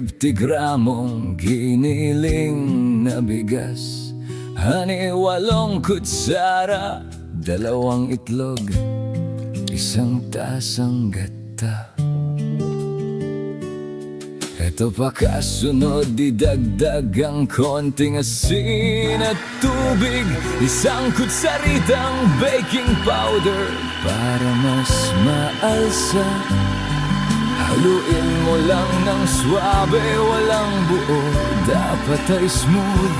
50 gramong giniling na bigas, honey 8 kutsara, 2 itlog, 1 tasang gata. Eto pa kasunod, didagdag ang konting asin at tubig, 1 kutsaritang baking powder para mas maalsa. Haluin mo lang ng swabe, walang buo, dapat ay smooth.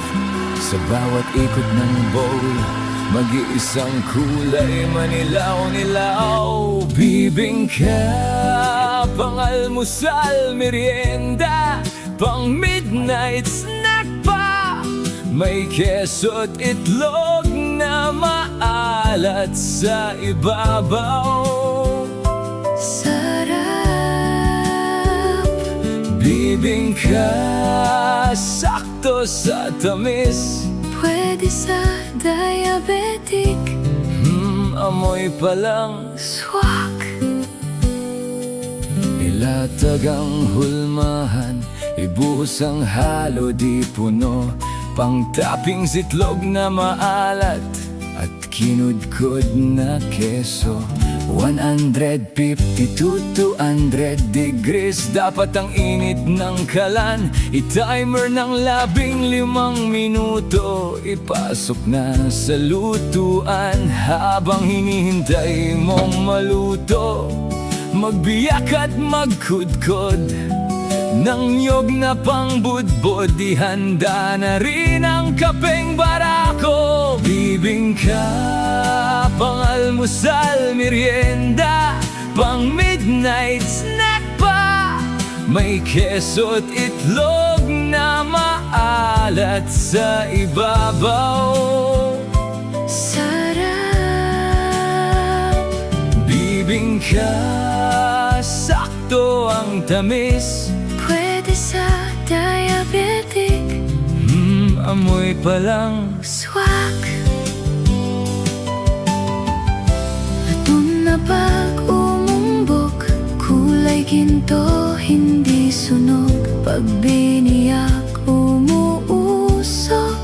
Sa bawat ikot ng bowl, mag-iisang kulay, manilaw-nilaw. Bibingka, pang-almusal, merienda, pang-midnight snack pa. May keso't itlog na maalat sa ibabaw. Sarap. Bibingka, sakto sa tamis, Pwede sa diabetic. Amoy pa lang, Swak. ilatag ang hulmahan, ibuhos ang halo di puno, pang-toppings itlog na maalat at kinudkod na keso. 150 to 200 degrees, dapat ang init ng kalan. I-timer ng 15 minuto, ipasok na sa lutuan. Habang hinihintay mong maluto, magbiyak at magkudkod ng niyog na pangbudbod. Ihanda na rin ang kapeng barako. Bibingka, pang-almusal, merienda, pang-midnight snack pa. May keso't itlog na maalat sa ibabaw. Sarap. Bibingka, sakto ang tamis, Pwede sa diabetic. amoy pa lang. Swak. Atun na pag umumbok, kulay ginto, hindi sunog. Pag biniyak, umuusok.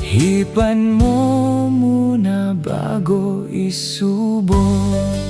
Hipan mo muna bago isubok.